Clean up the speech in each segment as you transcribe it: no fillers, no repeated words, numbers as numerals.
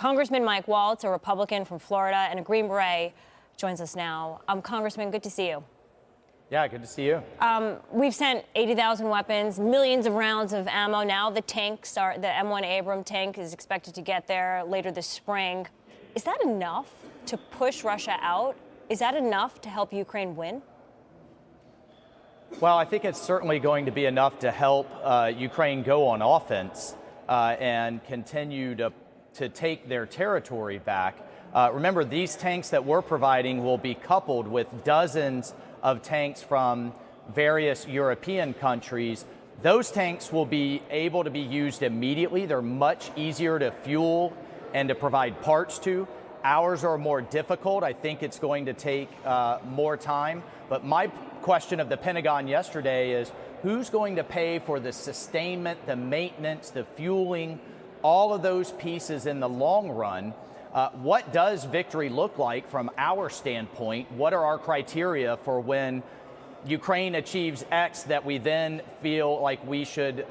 Congressman Mike Waltz, a Republican from Florida and a Green Beret, joins us now. Congressman, good to see you. Yeah, good to see you. We've sent 80,000 weapons, millions of rounds of ammo. Now the tanks are, the M1 Abrams tank is expected to get there later this spring. Is that enough to push Russia out? Is that enough to help Ukraine win? Well, I think it's certainly going to be enough to help Ukraine go on offense and continue to take their territory back. Remember, these tanks that we're providing will be coupled with dozens of tanks from various European countries. Those tanks will be able to be used immediately. They're much easier to fuel and to provide parts to. Ours are more difficult. I think it's going to take more time. But my question of the Pentagon yesterday is, who's going to pay for the sustainment, the maintenance, the fueling, all of those pieces in the long run? What does victory look like from our standpoint? What are our criteria for when Ukraine achieves X that we then feel like we should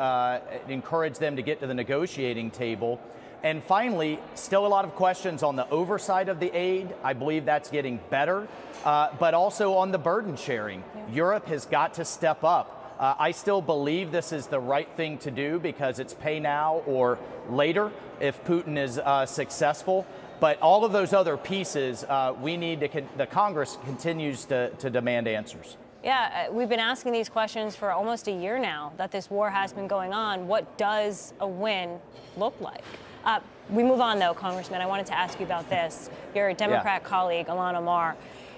encourage them to get to the negotiating table? And finally, still a lot of questions on the oversight of the aid. I believe that's getting better, but also on the burden sharing. Europe has got to step up. I still believe this is the right thing to do because it's pay now or later if Putin is successful. But all of those other pieces, we need to, the Congress continues to demand answers. Yeah, we've been asking these questions for almost a year now that this war has been going on. What does a win look like? We move on, though, Congressman. I wanted to ask you about this. Your Democrat colleague, Ilhan Omar,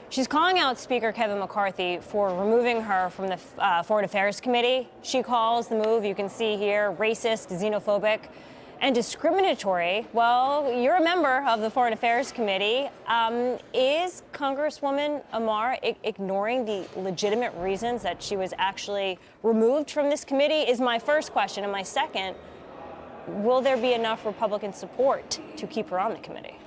she's calling out Speaker Kevin McCarthy for removing her from the Foreign Affairs Committee. She calls the move, you can see here, racist, xenophobic, and discriminatory. Well, you're a member of the Foreign Affairs Committee. Is Congresswoman Omar ignoring the legitimate reasons that she was actually removed from this committee is my first question. And my second, will there be enough Republican support to keep her on the committee?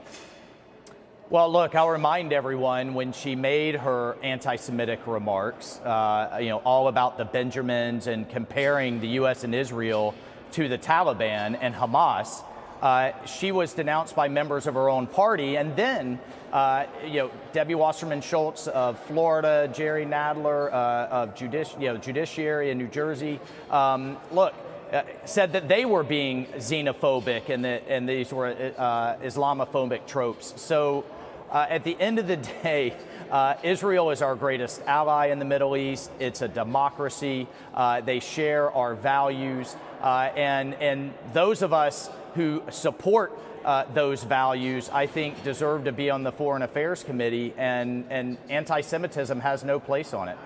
Well, look, I'll remind everyone when she made her anti-Semitic remarks, all about the Benjamins and comparing the U.S. and Israel to the Taliban and Hamas, she was denounced by members of her own party. And then, Debbie Wasserman Schultz of Florida, Jerry Nadler of Judiciary in New Jersey, said that they were being xenophobic and these were Islamophobic tropes. So at the end of the day, Israel is our greatest ally in the Middle East. It's a democracy. They share our values. And those of us who support those values, I think, deserve to be on the Foreign Affairs Committee, and anti-Semitism has no place on it.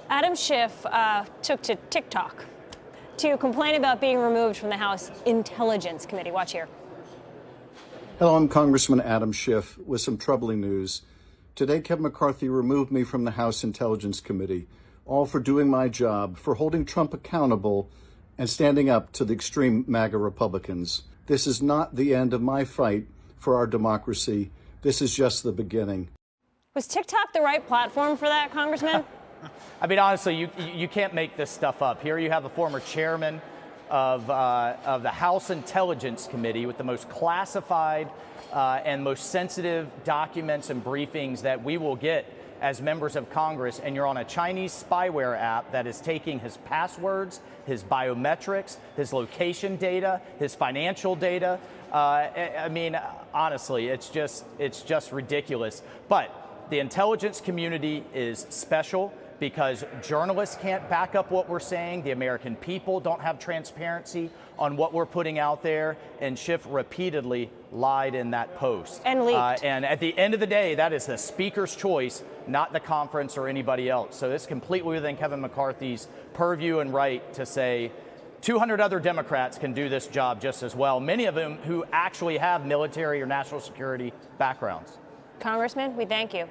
Adam Schiff took to TikTok to complain about being removed from the House Intelligence Committee. Watch here. Hello, I'm Congressman Adam Schiff with some troubling news. Today, Kevin McCarthy removed me from the House Intelligence Committee, all for doing my job, for holding Trump accountable and standing up to the extreme MAGA Republicans. This is not the end of my fight for our democracy. This is just the beginning. Was TikTok the right platform for that, Congressman? I mean, honestly, you can't make this stuff up. Here you have the former chairman of the House Intelligence Committee with the most classified and most sensitive documents and briefings that we will get as members of Congress, and you're on a Chinese spyware app that is taking his passwords, his biometrics, his location data, his financial data. I mean, honestly, it's just ridiculous. But the intelligence community is special because journalists can't back up what we're saying. The American people don't have transparency on what we're putting out there. And Schiff repeatedly lied in that post. And leaked. And at the end of the day, that is the speaker's choice, not the conference or anybody else. So it's completely within Kevin McCarthy's purview and right to say 200 other Democrats can do this job just as well, many of them who actually have military or national security backgrounds. Congressman, we thank you.